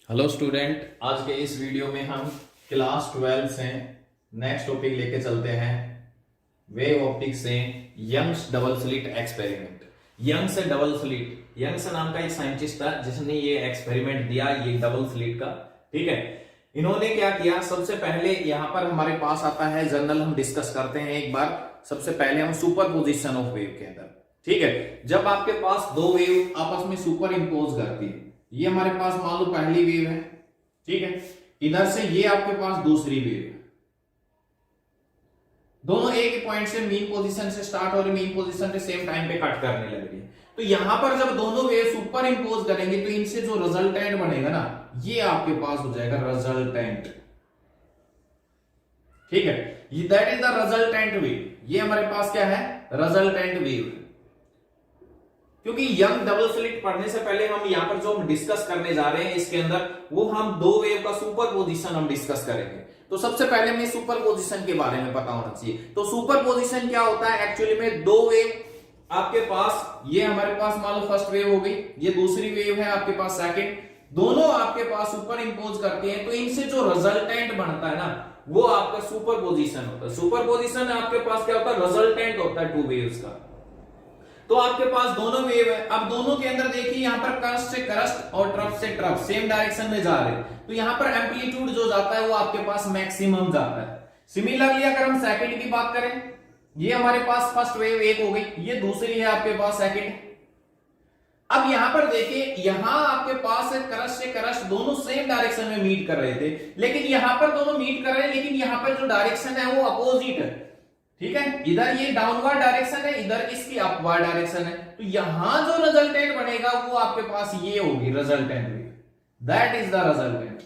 Hello student, आज के इस वीडियो में हम क्लास 12 से नेक्स्ट टॉपिक लेके चलते हैं वेव ऑप्टिक्स से Young's double slit experiment. Young's double slit, Young's नाम का एक साइंटिस्ट था जिसने ये एक्सपेरिमेंट दिया, ये डबल स्लिट का। ठीक है, इन्होंने क्या किया, सबसे पहले यहां पर हमारे पास आता है जर्नल, हम डिस्कस करते हैं एक बार। सबसे पहले हम सुपर पोजिशन ऑफ वेव के अंदर, ठीक है, जब आपके पास दो वेव आपस में सुपर इंपोज करती है, ये हमारे पास मान लो पहली वेव है, ठीक है, इधर से ये आपके पास दूसरी वेव है, दोनों एक ही पॉइंट से मीन पोजीशन से स्टार्ट हो रही, मीन पोजीशन पे सेम टाइम पे कट करने लग रही है। तो यहां पर जब दोनों वेव सुपर इंपोज करेंगे तो इनसे जो रिजल्टेंट बनेगा ना, ये आपके पास हो जाएगा रिजल्टेंट। ठीक है, that is the resultant wave. ये हमारे पास क्या है, रिजल्टेंट वेव। क्योंकि यंग डबल स्लिट पढ़ने से पहले हम यहां पर जो हम डिस्कस करने जा रहे हैं इसके अंदर, वो हम दो वेव का सुपर पोजिशन हम डिस्कस करेंगे। तो सबसे पहले हमें सुपर पोजिशन के बारे में पता होना चाहिए। तो सुपर पोजिशन क्या होता है, एक्चुअली में दो वेव आपके पास, ये हमारे पास मान लो फर्स्ट वेव हो गई, ये दूसरी वेव है आपके पास सेकंड, दोनों आपके पास सुपर इंपोज करती हैं, तो इनसे जो रिजल्टेंट बनता है ना, वो आपका सुपर पोजिशन होता है। सुपर पोजिशन आपके पास क्या होता है, रिजल्टेंट होता है टू वेव्स का। तो आपके पास दोनों वेव है, अब दोनों के अंदर देखिए यहां पर क्रस्ट से क्रस्ट और ट्रफ से ट्रफ सेम डायरेक्शन में जा रहे हैं, तो यहां पर एम्पलीट्यूड जो जाता है वो आपके पास मैक्सिमम जाता है। सिमिलरली अगर हम सेकंड की बात करें, ये हमारे पास फर्स्ट वेव एक हो गई, ये दूसरी है आपके पास सेकंड। अब यहां पर देखिए, यहां आपके पास क्रस्ट से क्रस्ट दोनों सेम डायरेक्शन में मीट कर रहे थे, लेकिन यहां पर दोनों मीट कर रहे हैं, लेकिन यहां पर जो डायरेक्शन है वो अपोजिट है। ठीक है, इधर ये डाउनवर्ड डायरेक्शन है, इधर इसकी अपवर्ड डायरेक्शन है, तो यहां जो रिजल्टेंट बनेगा वो आपके पास ये होगी resultant wave, that is the resultant.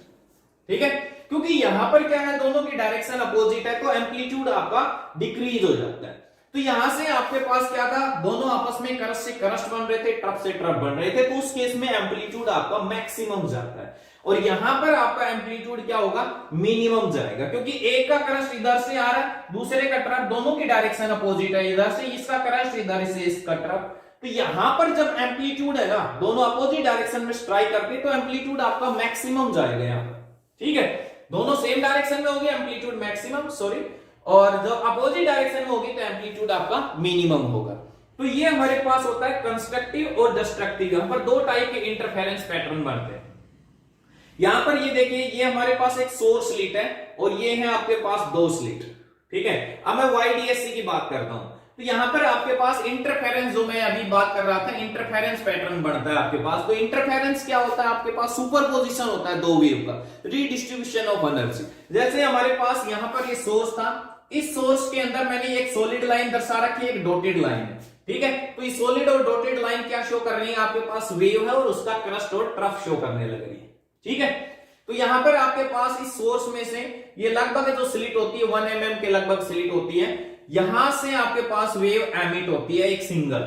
ठीक है, क्योंकि यहां पर क्या है, दोनों की डायरेक्शन अपोजिट है, तो एम्पलीट्यूड आपका डिक्रीज हो जाता है। तो यहां से आपके पास क्या था, दोनों आपस में क्रस्ट से क्रस्ट बन रहे थे, ट्रफ से ट्रफ बन रहे थे, तो उस केस में एम्पलीट्यूड आपका मैक्सिमम जाता है, और यहां पर आपका एम्पलीट्यूड क्या होगा, मिनिमम जाएगा, क्योंकि एक का क्रस्ट इधर से आ रहा है, दूसरे का ट्रफ, दोनों की डायरेक्शन अपोजिट है, इधर से इसका क्रस्ट, इधर से इसका ट्रफ। तो यहां पर जब एम्पलीट्यूड है ना, दोनों अपोजिट डायरेक्शन में स्ट्राइक करते हैं, तो एम्पलीट्यूड आपका मैक्सिमम जाएगा यहां पर। ठीक है, दोनों सेम डायरेक्शन में होगी, एम्पलीट्यूड मैक्सिमम, सॉरी, और जब अपोजिट डायरेक्शन में होगी तो एम्पलीट्यूड आपका मिनिमम होगा। तो ये हमारे पास होता है कंस्ट्रक्टिव और डिस्ट्रक्टिव। यहां पर दो टाइप के इंटरफेरेंस पैटर्न बनते हैं। यहां पर ये देखिए, ये हमारे पास एक सोर्स स्लिट है और ये है आपके पास दो स्लिट। ठीक है, अब मैं YDSC की बात करता हूं, तो यहां पर आपके पास इंटरफेरेंस, जो मैं अभी बात कर रहा था, इंटरफेरेंस पैटर्न बनता है आपके पास। तो इंटरफेरेंस क्या होता है, आपके पास सुपरपोजिशन होता है दो वेव का, रीडिस्ट्रीब्यूशन ऑफ एनर्जी। जैसे हमारे पास यहां पर ये सोर्स था, इस सोर्स के अंदर मैंने एक सॉलिड लाइन दर्शा रखी है, एक डॉटेड लाइन है। ठीक है, तो ये सॉलिड और डॉटेड लाइन क्या शो कर रही है, आपके पास वेव है और उसका क्रस्ट और ट्रफ शो करने लग रही है। ठीक है, तो यहां पर आपके पास इस सोर्स में से ये लगभग जो स्लिट होती है 1 mm के लगभग स्लिट होती है, यहां से आपके पास वेव एमिट होती है एक सिंगल।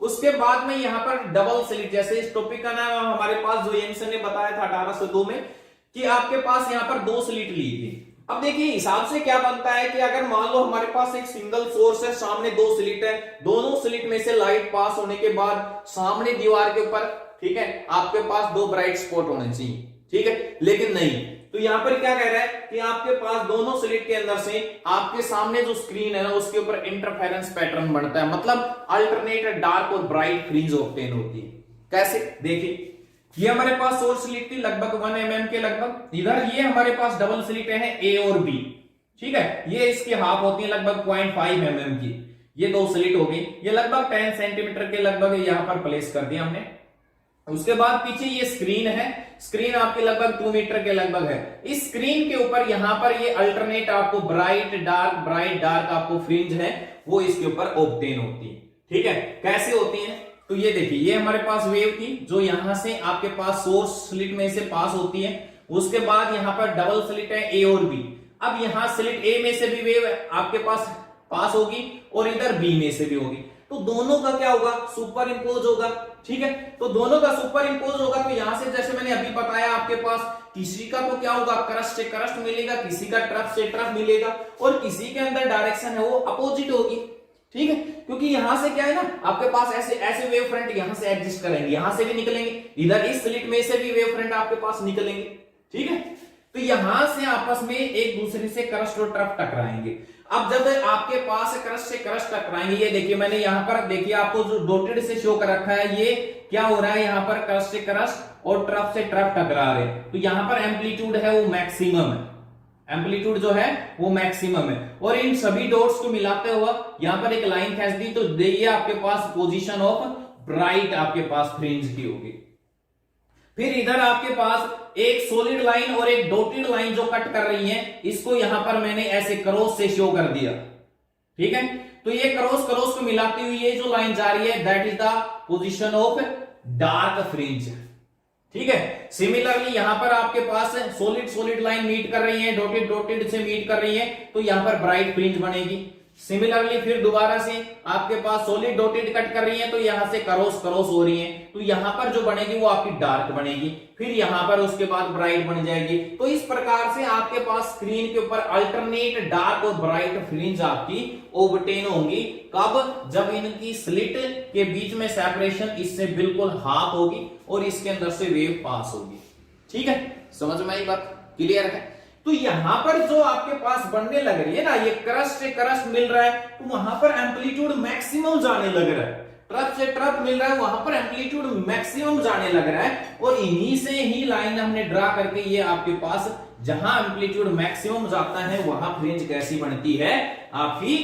उसके बाद में यहां पर डबल स्लिट, जैसे इस टॉपिक का नाम हमारे पास जो एम्सन ने बताया था 1802 में, कि आपके पास यहां पर दो स्लिट ली थी। अब देखिए हिसाब से क्या बनता है कि अगर मान लो हमारे पास एक सिंगल सोर्स है, सामने दो स्लिट है, दोनों स्लिट में से लाइट पास होने के बाद सामने दीवार के ऊपर, ठीक है, आपके पास दो ब्राइट स्पॉट होने चाहिए। ठीक है, लेकिन नहीं, तो यहां पर क्या कह रहा है कि आपके पास दोनों स्लिट के अंदर से आपके सामने जो स्क्रीन है ना, उसके ऊपर इंटरफेरेंस पैटर्न बनता है, मतलब अल्टरनेट डार्क और ब्राइट फ्रिंज ऑब्टेन होती है। कैसे, देखिए, ये हमारे पास सोर्स स्लिट थी लगभग 1 mm के लगभग, इधर ये हमारे पास डबल स्लिट है A और B। ठीक है, ये इसकी हाफ होती है लगभग 0.5 mm की, ये दो स्लिट हो गई, ये लगभग 10 सेंटीमीटर के लगभग यहां पर प्लेस कर दिया हमने। उसके बाद पीछे ये स्क्रीन है, स्क्रीन आपके लगभग 2 मीटर के लगभग है। इस स्क्रीन के ऊपर यहां पर ये अल्टरनेट आपको ब्राइट डार्क आपको फ्रिंज है, वो इसके ऊपर ऑब्टेन होती है। ठीक है, कैसे होती है, तो ये देखिए, ये हमारे पास वेव थी जो यहां से आपके पास सोर्स स्लिट में से पास होती है। उसके बाद यहां पर डबल स्लिट है A और B। अब यहां स्लिट A में से भी वेव आपके पास होगी और इधर B में से भी होगी, तो दोनों का क्या होगा, सुपर इंपोज होगा। ठीक है, तो दोनों का सुपर इंपोज होगा, तो यहां से जैसे मैंने अभी बताया, आपके पास किसी का तो क्या होगा, क्रस्ट से क्रस्ट मिलेगा, किसी का ट्रफ से ट्रफ मिलेगा, और किसी के अंदर डायरेक्शन है वो अपोजिट होगी। ठीक है, क्योंकि यहां से क्या है ना, आपके पास ऐसे ऐसे वेव फ्रंट यहां से एग्जिस्ट करेंगे, यहां से भी निकलेंगे, इधर इस स्लिट में से भी वेव फ्रंट आपके पास निकलेंगे। ठीक है, तो यहां से आपस में एक दूसरे से क्रस्ट और ट्रफ टकराएंगे। अब जब आपके पास क्रस्ट से क्रस्ट टकराएंगे, ये देखिए मैंने यहां पर देखिए आपको जो डॉटेड से शो कर रखा है, ये क्या हो रहा है, यहां पर क्रस्ट से क्रस्ट और ट्रफ से ट्रफ टकरा रहे हैं, तो यहां पर एम्पलीट्यूड है वो मैक्सिमम है, एम्पलीट्यूड जो है वो मैक्सिमम है। और इन सभी डॉट्स को मिलाते हुए यहां पर एक लाइन खींच दी, तो ये आपके पास पोजीशन ऑफ ब्राइट आपके पास फ्रिंज की होगी। फिर इधर आपके पास एक सॉलिड लाइन और एक डॉटेड लाइन जो कट कर रही है, इसको यहां पर मैंने ऐसे क्रॉस से शो कर दिया। ठीक है, तो ये क्रॉस क्रॉस को मिलाती हुई ये जो लाइन जा रही है, that is the position of dark fringe. ठीक है, सिमिलरली यहां पर आपके पास सॉलिड सॉलिड लाइन मीट कर रही है, डॉटेड डॉटेड से मीट कर रही है, तो यहां पर ब्राइट फ्रिंज बनेगी। सिमिलरली फिर दोबारा से आपके पास सॉलिड डॉटेड कट कर रही है, तो यहां से क्रॉस क्रॉस हो रही है, तो यहां पर जो बनेगी वो आपकी डार्क बनेगी, फिर यहां पर उसके बाद ब्राइट बन जाएगी। तो इस प्रकार से आपके पास स्क्रीन के ऊपर अल्टरनेट डार्क और ब्राइट फ्रिंज आपकी ओबटेन होंगी। कब? जब इनकी स्लिट के बीच में सेपरेशन इससे बिल्कुल हाफ होगी और इसके अंदर से वेव पास होगी। ठीक है, समझ में आई बात? क्लियर है? तो यहां पर जो आपके पास बनने लग रही है ना, ये क्रस्ट से क्रस्ट मिल रहा है, तो वहां पर एम्पलीट्यूड मैक्सिमम जाने लग रहा है, ट्रफ से ट्रफ मिल रहा है, वहां पर एम्पलीट्यूड मैक्सिमम जाने लग रहा है। और इन्हीं से ही लाइन हमने ड्रा करके ये आपके पास जहां एम्पलीट्यूड मैक्सिमम जाता है वहां फ्रिंज कैसी बनती है, आपकी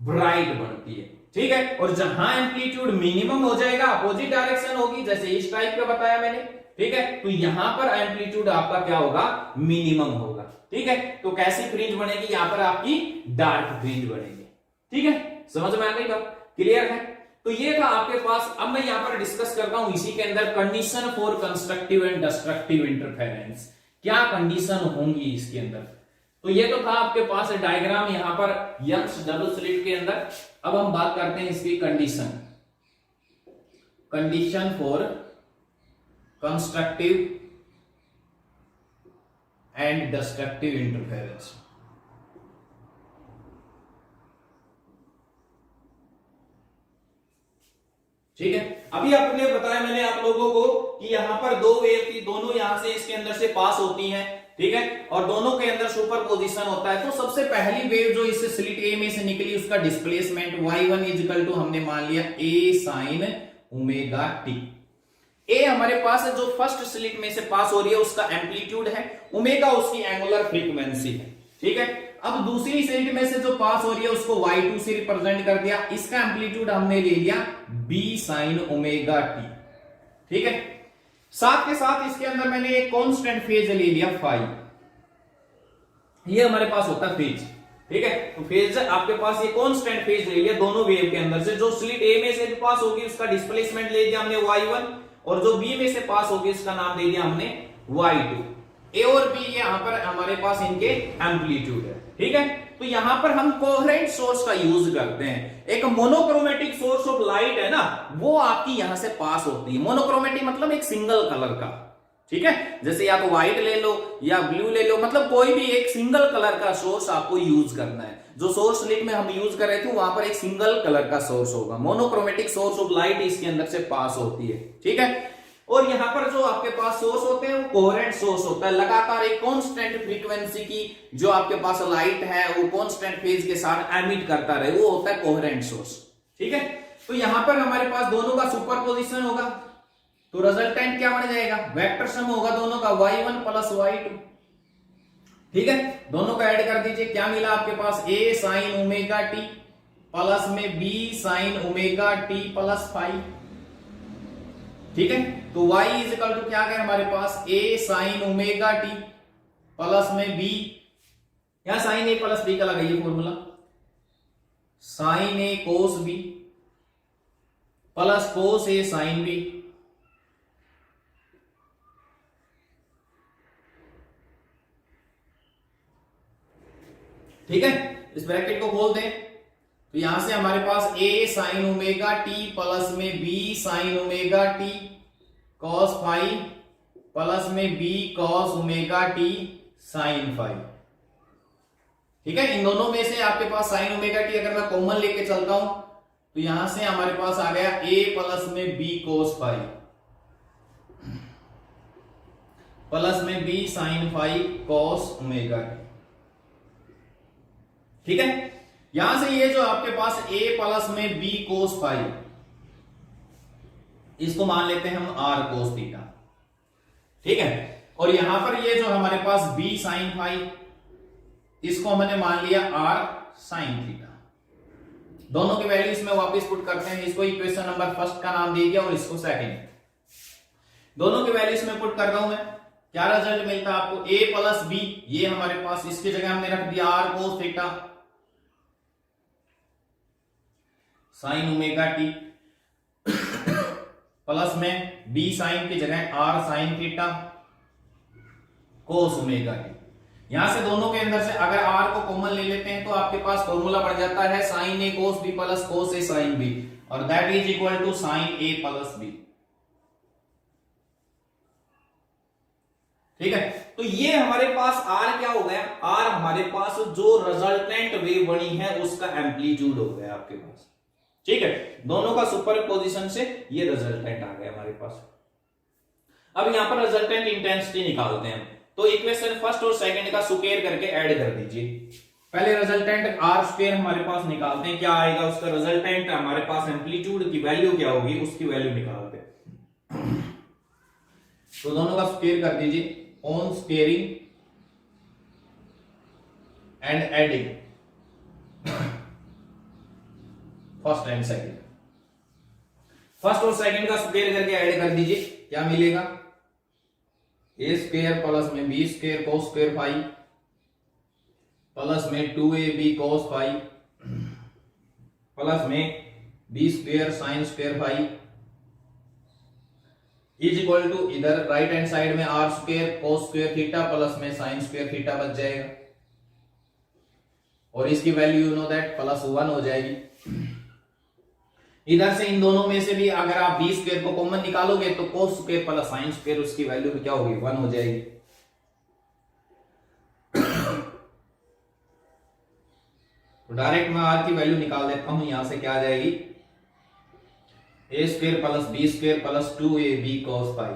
ब्राइट बनती है। ठीक है, और जहां एम्पलीट्यूड मिनिमम हो जाएगा, अपोजिट डायरेक्शन होगी, जैसे इस टाइप का बताया मैंने। ठीक है, तो यहां पर एम्पलीट्यूड आपका क्या होगा, मिनिमम होगा। ठीक है, तो कैसी फ्रिंज बनेगी, यहां पर आपकी डार्क फ्रिंज बनेगी। ठीक है, समझ में आ गई बात? क्लियर है? तो ये था आपके पास। अब मैं यहां पर डिस्कस करता हूं इसी के अंदर condition for constructive and destructive interference. क्या कंडीशन होंगी इसके अंदर? तो ये तो था आपके पास डायग्राम यहां पर यंग्स डबल स्लिट के अंदर। अब हम बात करते हैं इसकी condition, condition for constructive and destructive interference. ठीक है, अभी आपने बताया मैंने आप लोगों को कि यहां पर दो वेव थी, दोनों यहां से इसके अंदर से पास होती हैं। ठीक है, और दोनों के अंदर सुपर पोजिशन होता है। तो सबसे पहली वेव जो इस स्लिट ए में से निकली, उसका डिस्प्लेसमेंट y1 इक्वल टू हमने मान लिया a sin ओमेगा t। ए हमारे पास जो फर्स्ट स्लिट में से पास हो रही है उसका एम्पलीट्यूड है, ओमेगा उसकी एंगुलर फ्रीक्वेंसी है। ठीक है, अब दूसरी स्लिट में से जो पास हो रही है उसको y2 से रिप्रेजेंट कर दिया, इसका एम्पलीट्यूड हमने ले लिया b sin ओमेगा t। ठीक है, साथ के साथ इसके अंदर मैंने एक कांस्टेंट फेज ले लिया फाई, ये हमारे पास होता है फेज। ठीक है, तो फेज आपके पास ये कांस्टेंट फेज ले लिया दोनों वेव के अंदर से। जो स्लिट ए में से पास होगी उसका डिस्प्लेसमेंट ले लिया हमने y1, और जो बी में से पास होगी इसका नाम दे दिया हमने y2। ए और बी यहां पर हमारे पास इनके एम्पलीट्यूड है। ठीक है, तो यहां पर हम कोहेरेंट सोर्स का यूज करते हैं। एक मोनोक्रोमेटिक सोर्स ऑफ लाइट है ना, वो आपकी यहां से पास होती है। मोनोक्रोमेटिक मतलब एक सिंगल कलर का। ठीक है, जैसे या तो व्हाइट ले लो या ब्लू ले लो, मतलब कोई भी एक सिंगल कलर का सोर्स आपको यूज करना है। जो सोर्स स्लिट में हम यूज कर रहे थे वहां पर एक सिंगल कलर का सोर्स होगा। मोनोक्रोमेटिक सोर्स ऑफ लाइट इसके अंदर से पास होती है। ठीक है, और यहां पर जो आपके पास सोर्स होते हैं वो कोहेरेंट सोर्स होता है। लगातार एक कांस्टेंट फ्रीक्वेंसी की जो आपके पास लाइट है वो कांस्टेंट फेज के साथ एमिट करता रहे, वो होता है कोहेरेंट सोर्स। ठीक है, तो यहां पर हमारे पास दोनों का सुपरपोजिशन होगा, तो रिजल्टेंट क्या बन जाएगा, वेक्टर सम होगा दोनों का y1 प्लस y2। ठीक है, दोनों का ऐड कर दीजिए, क्या मिला आपके पास a sin omega t plus में b sin omega t plus five. ठीक है, तो y इज इक्वल टू क्या गया हमारे पास a sin omega t plus में b, यहां sin a प्लस b का लगाइए formula, sin a cos b plus cos a sin b। ठीक है, इस ब्रैकेट को खोल दें, तो यहां से हमारे पास a sin omega t plus में b sin omega t cos five plus में b cos omega t sin five. ठीक है, इन दोनों में से आपके पास sin ओमेगा t अगर मैं कॉमन लेके चलता हूं तो यहां से हमारे पास आ गया a प्लस में b cos फाई प्लस में b sin phi cos omega t। ठीक है, यहां से ये जो आपके पास a प्लस में b cos फाई, इसको मान लेते हैं हम r cos थीटा। ठीक है, और यहां पर ये जो हमारे पास b sin फाई, इसको हमने मान लिया r sin थीटा। दोनों की वैल्यू इसमें वापस पुट करते हैं। इसको इक्वेशन नंबर फर्स्ट का नाम दे दिया और इसको सेकंड। दोनों की वैल्यू इसमें पुट करता हूं मैं, क्या रिजल्ट मिलता है आपको, a प्लस b, ये हमारे पास इसकी जगह हमने रख दिया r cos theta sin omega t plus में b sin की जगह r sin theta cos omega t। यहां से दोनों के अंदर से अगर r को कॉमन ले लेते हैं तो आपके पास फॉर्मूला बढ़ जाता है sin a cos b plus cos a sin b, और that is equal to sin a plus b। ठीक है, तो ये हमारे पास r क्या हो गया, r हमारे पास जो रिजल्टेंट वेव बनी है उसका एम्पलीट्यूड हो गया आपके पास। ठीक है, दोनों का सुपर पोजिशन से ये रिजल्टेंट आ गया हमारे पास। अब यहां पर रिजल्टेंट इंटेंसिटी निकालते हैं, तो इक्वेशन फर्स्ट और सेकंड का स्क्वायर करके ऐड कर दीजिए। पहले रिजल्टेंट आर स्क्वायर हमारे पास निकालते हैं, क्या आएगा उसका रिजल्टेंट, हमारे पास एम्पलीट्यूड की वैल्यू क्या होगी उसकी वैल्यू निकालते हैं। तो दोनों का स्क्वायर कर दीजिए, on squaring and adding first and second. First और सेकंड का स्क्वायर करके ऐड कर दीजिए, क्या मिलेगा, ए स्क्वायर प्लस में b square cos square phi plus में 2ab cos फाई प्लस में b square sine square phi is equal to, इधर राइट हैंड साइड में r square cos square theta plus में साइन स्क्वायर थीटा बच जाएगा, और इसकी value you know that plus 1 हो जाएगी। इधर से इन दोनों में से भी अगर आप बी स्क्वायर को कॉमन निकालोगे तो cos square plus sine square उसकी वैल्यू भी क्या होगी, 1 हो जाएगी। तो डायरेक्ट मैं आर की वैल्यू निकाल देता हूं, यहां से क्या आ जाएगी, A square plus B square plus 2ab cos phi.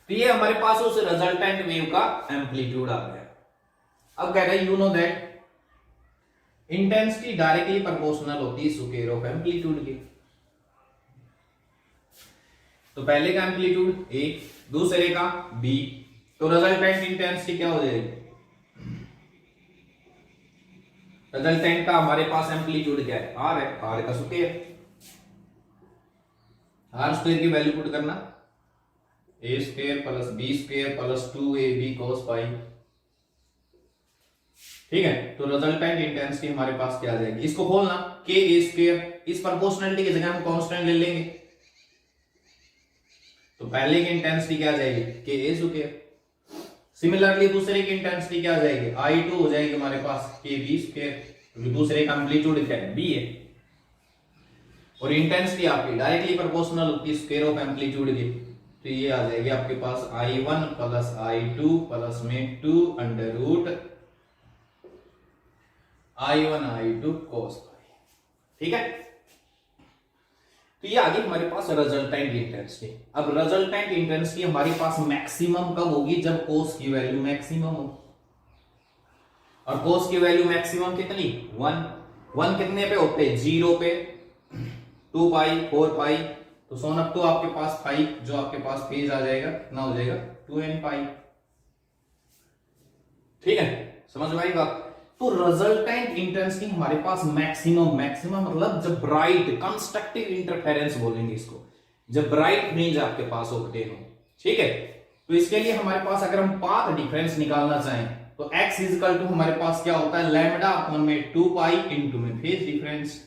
तो ये हमारे पास उस रिजल्टेंट वेव का एम्पलीट्यूड आ गया। अब कह रहे हैं you know that intensity directly proportional होती है स्क्वायर ऑफ एम्पलीट्यूड की। तो पहले का एम्पलीट्यूड ए, दूसरे का बी, तो रिजल्टेंट इंटेंसिटी क्या हो जाएगी, रिजल्टेंट का हमारे पास एम्पलीट्यूड क्या है, आर है, आर का स्क्वायर, आर स्क्वायर की वैल्यू पुट करना, A square plus B square plus 2ab cos phi. ठीक है, तो रिजल्टेंट इंटेंसिटी हमारे पास क्या आ जाएगी, इसको खोलना, के ए स्क्वायर, इस प्रोपोर्शनलिटी की जगह हम कांस्टेंट ले लेंगे, तो पहले की इंटेंसिटी क्या आ जाएगी, के ए स्क्वायर। सिमिलरली दूसरे की इंटेंसिटी क्या आ जाएगी, I2 हो जाएगी हमारे पास के बी स्क्वायर, क्योंकि दूसरे का एम्पलीट्यूड क्या है, बी है, और इंटेंसिटी आपकी डायरेक्टली प्रोपोर्शनल होती है स्क्वायर ऑफ एम्पलीट्यूड की, तो ये आ जाएगी आपके पास I1 प्लस I2 प्लस में 2 under root I1 I2 cos phi. ठीक है, तो ये आगे हमारे पास रिजल्टेंट इंटेंसिटी। अब रिजल्टेंट इंटेंसिटी हमारे पास मैक्सिमम कब होगी, जब कोस की वैल्यू मैक्सिमम हो, और कोस की वैल्यू मैक्सिमम कितनी, 1 कितने पे होते हैं, 0 पे, 2 पाई 4 पाई, तो सोनप तो आपके पास पाई जो आपके पास फेज आ जाएगा कितना हो जाएगा, 2n पाई। ठीक है, समझ में आई बात। तो रिजल्टेंट इंटेंसिटी हमारे पास मैक्सिमम मतलब जब ब्राइट कंस्ट्रक्टिव इंटरफेरेंस बोलेंगे इसको, जब ब्राइट फ्रिंज आपके पास होते हो। ठीक है, तो इसके लिए हमारे पास अगर हम पाथ डिफरेंस निकालना चाहें तो x इक्वल टू हमारे पास क्या होता है, लैम्डा अपॉन में 2 पाई इंटू में फेज डिफरेंस,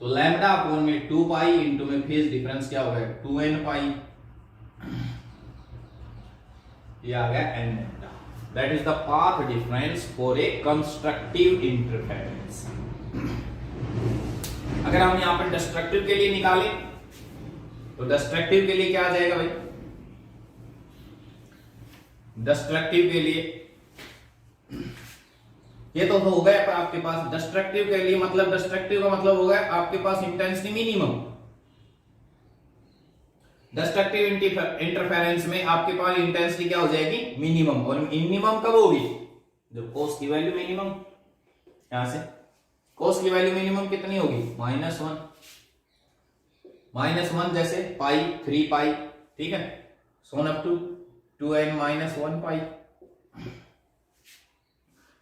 तो लैम्डा अपॉन में 2 पाई इंटू में फेज डिफरेंस क्या हो गया, 2n पाई, ये आ गया n lambda. That is the path difference for a constructive interference। अगर हम यहां पर डिस्ट्रक्टिव के लिए निकालें तो डिस्ट्रक्टिव के लिए क्या आ जाएगा भाई, डिस्ट्रक्टिव के लिए ये तो हो गया आपके पास डिस्ट्रक्टिव के लिए, मतलब डिस्ट्रक्टिव का मतलब हो गया आपके पास इंटेंसिटी मिनिमम। डिस्ट्रक्टिव इंटरफेरेंस में आपके पास इंटेंसिटी क्या हो जाएगी, मिनिमम। और मिनिमम कब होगी, जब कोस की वैल्यू मिनिमम, यहां से कोस की वैल्यू मिनिमम कितनी होगी, -1। -1 जैसे पाई, 3 पाई, ठीक है, सोन अप टू 2n-1 पाई।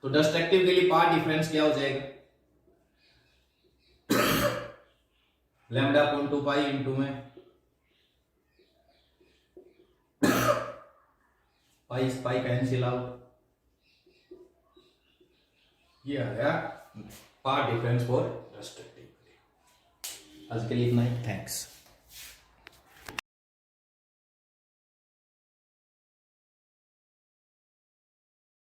तो डिस्ट्रक्टिव के लिए पाथ डिफरेंस क्या हो जाएगा, लैम्डा अपॉन 2 पाई इंटू में पाई पाई कैंसिल आउट, ये आ गया पाथ डिफरेंस फॉर डिस्ट्रक्टिव। आज के लिए इतना ही, थैंक्स।